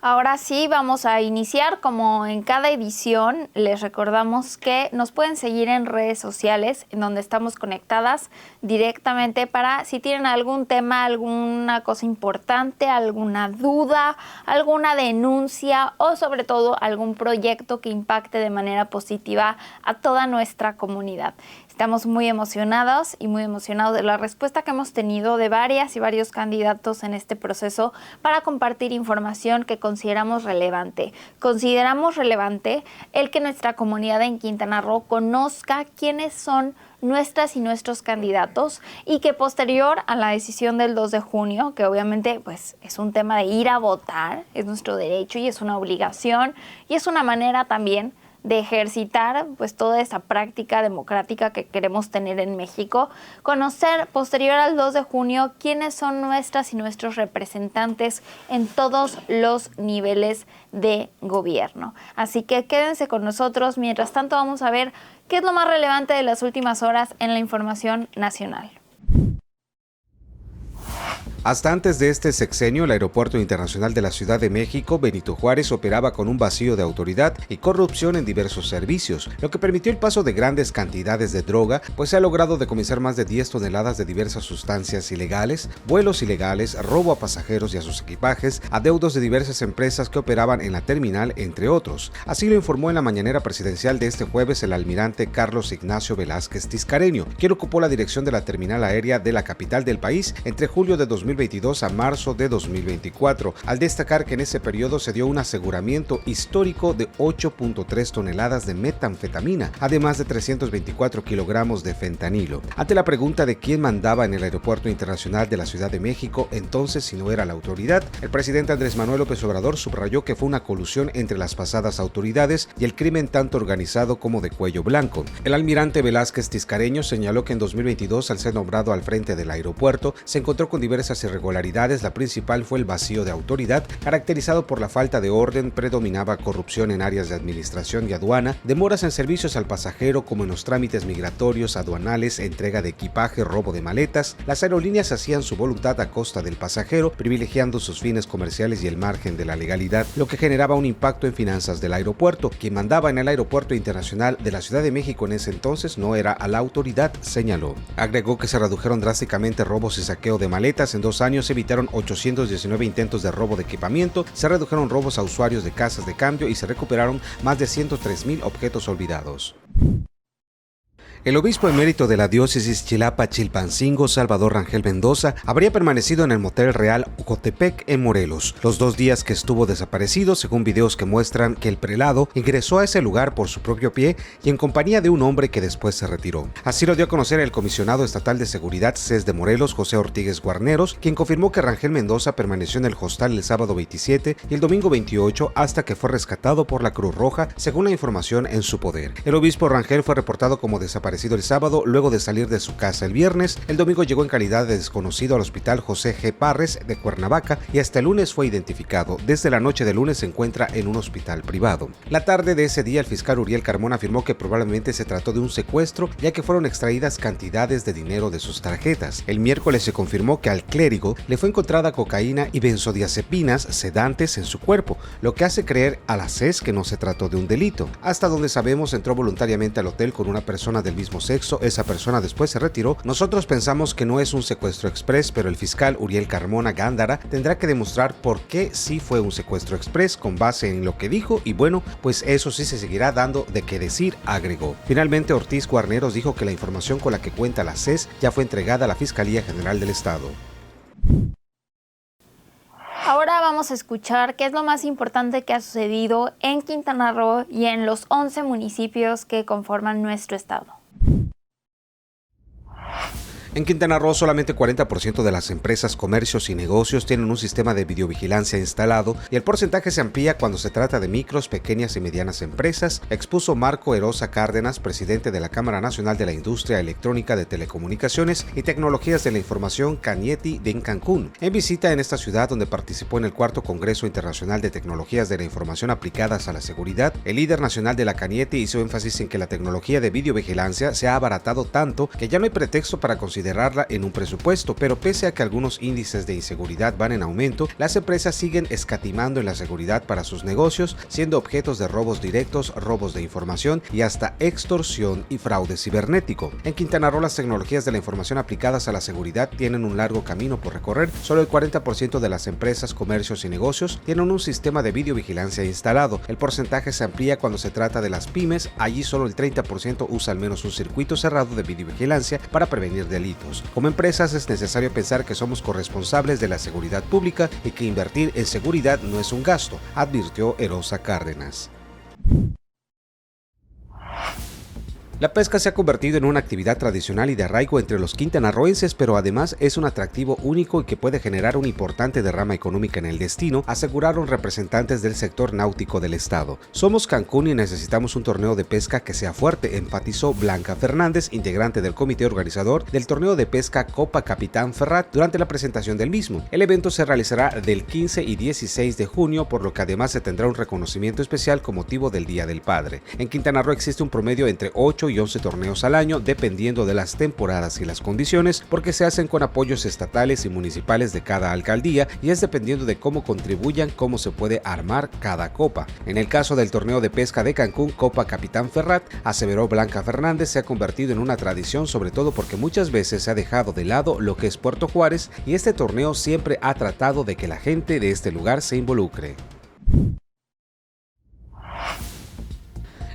Ahora sí, vamos a iniciar. Como en cada edición, les recordamos que nos pueden seguir en redes sociales, en donde estamos conectadas directamente para si tienen algún tema, alguna cosa importante, alguna duda, alguna denuncia o sobre todo algún proyecto que impacte de manera positiva a toda nuestra comunidad. Estamos muy emocionados de la respuesta que hemos tenido de varias y varios candidatos en este proceso para compartir información que consideramos relevante. Consideramos relevante el que nuestra comunidad en Quintana Roo conozca quiénes son nuestras y nuestros candidatos y que posterior a la decisión del 2 de junio, que obviamente pues es un tema de ir a votar, es nuestro derecho y es una obligación y es una manera también de ejercitar pues toda esa práctica democrática que queremos tener en México, conocer posterior al 2 de junio quiénes son nuestras y nuestros representantes en todos los niveles de gobierno. Así que quédense con nosotros, mientras tanto vamos a ver qué es lo más relevante de las últimas horas en la información nacional. Hasta antes de este sexenio, el Aeropuerto Internacional de la Ciudad de México, Benito Juárez, operaba con un vacío de autoridad y corrupción en diversos servicios, lo que permitió el paso de grandes cantidades de droga, pues se ha logrado decomisar más de 10 toneladas de diversas sustancias ilegales, vuelos ilegales, robo a pasajeros y a sus equipajes, adeudos de diversas empresas que operaban en la terminal, entre otros. Así lo informó en la mañanera presidencial de este jueves el almirante Carlos Ignacio Velázquez Tiscareño, quien ocupó la dirección de la terminal aérea de la capital del país entre julio de 2022 a marzo de 2024, al destacar que en ese periodo se dio un aseguramiento histórico de 8.3 toneladas de metanfetamina, además de 324 kilogramos de fentanilo. Ante la pregunta de quién mandaba en el Aeropuerto Internacional de la Ciudad de México, entonces si no era la autoridad, el presidente Andrés Manuel López Obrador subrayó que fue una colusión entre las pasadas autoridades y el crimen tanto organizado como de cuello blanco. El almirante Velázquez Tiscareño señaló que en 2022, al ser nombrado al frente del aeropuerto, se encontró con diversas irregularidades. La principal fue el vacío de autoridad, caracterizado por la falta de orden, predominaba corrupción en áreas de administración y aduana, demoras en servicios al pasajero como en los trámites migratorios, aduanales, entrega de equipaje, robo de maletas. Las aerolíneas hacían su voluntad a costa del pasajero, privilegiando sus fines comerciales y el margen de la legalidad, lo que generaba un impacto en finanzas del aeropuerto. Quien mandaba en el Aeropuerto Internacional de la Ciudad de México en ese entonces no era a la autoridad, señaló. Agregó que se redujeron drásticamente robos y saqueo de maletas. En 2 años se evitaron 819 intentos de robo de equipamiento, se redujeron robos a usuarios de casas de cambio y se recuperaron más de 103,000 objetos olvidados. El obispo emérito de la diócesis Chilapa-Chilpancingo, Salvador Rangel Mendoza, habría permanecido en el Motel Real Ocotepec en Morelos los 2 días que estuvo desaparecido, según videos que muestran que el prelado ingresó a ese lugar por su propio pie y en compañía de un hombre que después se retiró. Así lo dio a conocer el comisionado estatal de seguridad CES de Morelos, José Ortigues Guarneros, quien confirmó que Rangel Mendoza permaneció en el hostal el sábado 27 y el domingo 28 hasta que fue rescatado por la Cruz Roja, según la información en su poder. El obispo Rangel fue reportado como desaparecido el sábado luego de salir de su casa el viernes. El domingo llegó en calidad de desconocido al hospital José G. Parres de Cuernavaca y hasta el lunes fue identificado. Desde la noche del lunes se encuentra en un hospital privado. La tarde de ese día el fiscal Uriel Carmona afirmó que probablemente se trató de un secuestro, ya que fueron extraídas cantidades de dinero de sus tarjetas. El miércoles se confirmó que al clérigo le fue encontrada cocaína y benzodiazepinas sedantes en su cuerpo, lo que hace creer a la CES que no se trató de un delito. Hasta donde sabemos entró voluntariamente al hotel con una persona del mismo sexo, esa persona después se retiró. Nosotros pensamos que no es un secuestro express, pero el fiscal Uriel Carmona Gándara tendrá que demostrar por qué sí fue un secuestro express con base en lo que dijo y bueno, pues eso sí se seguirá dando de qué decir, agregó. Finalmente Ortiz Guarneros dijo que la información con la que cuenta la CES ya fue entregada a la Fiscalía General del Estado. Ahora vamos a escuchar qué es lo más importante que ha sucedido en Quintana Roo y en los 11 municipios que conforman nuestro estado. En Quintana Roo, solamente 40% de las empresas, comercios y negocios tienen un sistema de videovigilancia instalado y el porcentaje se amplía cuando se trata de micros, pequeñas y medianas empresas, expuso Marco Erosa Cárdenas, presidente de la Cámara Nacional de la Industria Electrónica de Telecomunicaciones y Tecnologías de la Información, CANIETI, en Cancún, en visita en esta ciudad donde participó en el 4º Congreso Internacional de Tecnologías de la Información aplicadas a la seguridad. El líder nacional de la CANIETI hizo énfasis en que la tecnología de videovigilancia se ha abaratado tanto que ya no hay pretexto para considerar considerarla en un presupuesto, pero pese a que algunos índices de inseguridad van en aumento, las empresas siguen escatimando en la seguridad para sus negocios, siendo objetos de robos directos, robos de información y hasta extorsión y fraude cibernético. En Quintana Roo, las tecnologías de la información aplicadas a la seguridad tienen un largo camino por recorrer. Solo el 40% de las empresas, comercios y negocios tienen un sistema de videovigilancia instalado. El porcentaje se amplía cuando se trata de las pymes. Allí solo el 30% usa al menos un circuito cerrado de videovigilancia para prevenir delitos. Como empresas es necesario pensar que somos corresponsables de la seguridad pública y que invertir en seguridad no es un gasto, advirtió Erosa Cárdenas. La pesca se ha convertido en una actividad tradicional y de arraigo entre los quintanarroenses, pero además es un atractivo único y que puede generar una importante derrama económica en el destino, aseguraron representantes del sector náutico del estado. Somos Cancún y necesitamos un torneo de pesca que sea fuerte, enfatizó Blanca Fernández, integrante del comité organizador del torneo de pesca Copa Capitán Ferrat, durante la presentación del mismo. El evento se realizará del 15 y 16 de junio, por lo que además se tendrá un reconocimiento especial con motivo del Día del Padre. En Quintana Roo existe un promedio entre 8 y 11 torneos al año, dependiendo de las temporadas y las condiciones, porque se hacen con apoyos estatales y municipales de cada alcaldía y es dependiendo de cómo contribuyan cómo se puede armar cada copa. En el caso del torneo de pesca de Cancún, Copa Capitán Ferrat, aseveró Blanca Fernández, se ha convertido en una tradición, sobre todo porque muchas veces se ha dejado de lado lo que es Puerto Juárez y este torneo siempre ha tratado de que la gente de este lugar se involucre.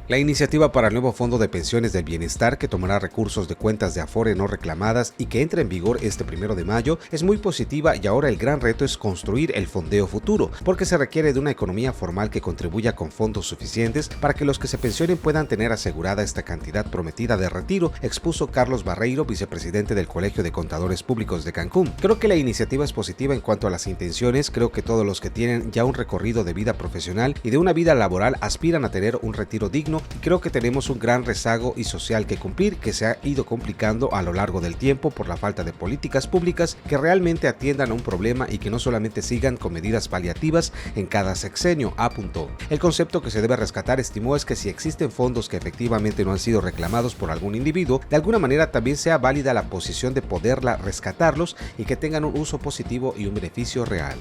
La iniciativa para el nuevo Fondo de Pensiones del Bienestar, que tomará recursos de cuentas de Afore no reclamadas y que entra en vigor este 1 de mayo, es muy positiva y ahora el gran reto es construir el fondeo futuro, porque se requiere de una economía formal que contribuya con fondos suficientes para que los que se pensionen puedan tener asegurada esta cantidad prometida de retiro, expuso Carlos Barreiro, vicepresidente del Colegio de Contadores Públicos de Cancún. Creo que la iniciativa es positiva en cuanto a las intenciones. Creo que todos los que tienen ya un recorrido de vida profesional y de una vida laboral aspiran a tener un retiro digno, y creo que tenemos un gran rezago y social que cumplir, que se ha ido complicando a lo largo del tiempo por la falta de políticas públicas que realmente atiendan a un problema y que no solamente sigan con medidas paliativas en cada sexenio, apuntó. El concepto que se debe rescatar, estimó, es que si existen fondos que efectivamente no han sido reclamados por algún individuo, de alguna manera también sea válida la posición de poderla rescatarlos y que tengan un uso positivo y un beneficio real.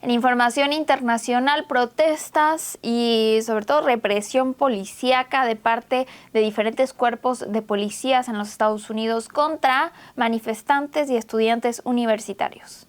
En información internacional, protestas y sobre todo represión policíaca de parte de diferentes cuerpos de policías en los Estados Unidos contra manifestantes y estudiantes universitarios.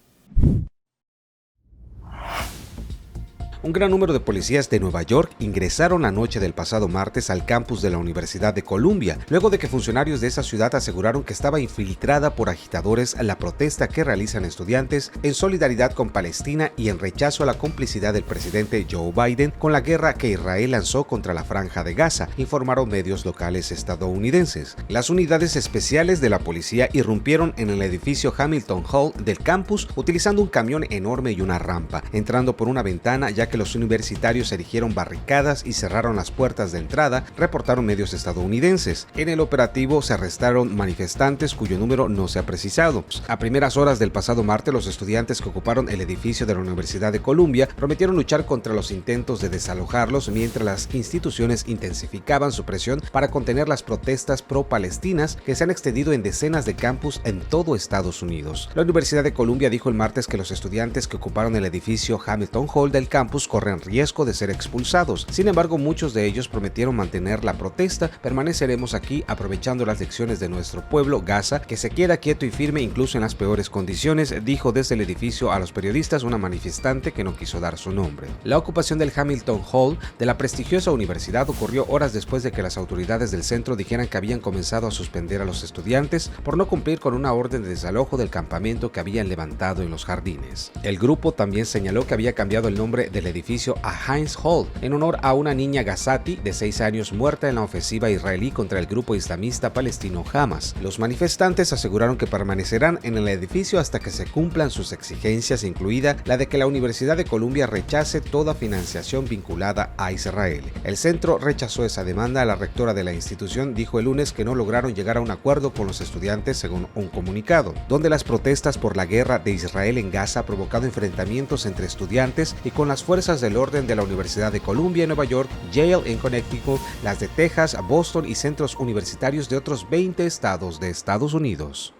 Un gran número de policías de Nueva York ingresaron la noche del pasado martes al campus de la Universidad de Columbia, luego de que funcionarios de esa ciudad aseguraron que estaba infiltrada por agitadores la protesta que realizan estudiantes en solidaridad con Palestina y en rechazo a la complicidad del presidente Joe Biden con la guerra que Israel lanzó contra la Franja de Gaza, informaron medios locales estadounidenses. Las unidades especiales de la policía irrumpieron en el edificio Hamilton Hall del campus utilizando un camión enorme y una rampa, entrando por una ventana ya que los universitarios erigieron barricadas y cerraron las puertas de entrada, reportaron medios estadounidenses. En el operativo se arrestaron manifestantes cuyo número no se ha precisado. A primeras horas del pasado martes, los estudiantes que ocuparon el edificio de la Universidad de Columbia prometieron luchar contra los intentos de desalojarlos mientras las instituciones intensificaban su presión para contener las protestas pro-palestinas que se han extendido en decenas de campus en todo Estados Unidos. La Universidad de Columbia dijo el martes que los estudiantes que ocuparon el edificio Hamilton Hall del campus corren riesgo de ser expulsados. Sin embargo, muchos de ellos prometieron mantener la protesta. Permaneceremos aquí aprovechando las lecciones de nuestro pueblo, Gaza, que se queda quieto y firme incluso en las peores condiciones, dijo desde el edificio a los periodistas una manifestante que no quiso dar su nombre. La ocupación del Hamilton Hall de la prestigiosa universidad ocurrió horas después de que las autoridades del centro dijeran que habían comenzado a suspender a los estudiantes por no cumplir con una orden de desalojo del campamento que habían levantado en los jardines. El grupo también señaló que había cambiado el nombre del edificio a Heinz Hall en honor a una niña Gazati de 6 años muerta en la ofensiva israelí contra el grupo islamista palestino Hamas. Los manifestantes aseguraron que permanecerán en el edificio hasta que se cumplan sus exigencias, incluida la de que la Universidad de Columbia rechace toda financiación vinculada a Israel. El centro rechazó esa demanda. La rectora de la institución dijo el lunes que no lograron llegar a un acuerdo con los estudiantes según un comunicado, donde las protestas por la guerra de Israel en Gaza ha provocado enfrentamientos entre estudiantes y con las fuerzas fuerzas del orden de la Universidad de Columbia en Nueva York, Yale en Connecticut, las de Texas, Boston y centros universitarios de otros 20 estados de Estados Unidos.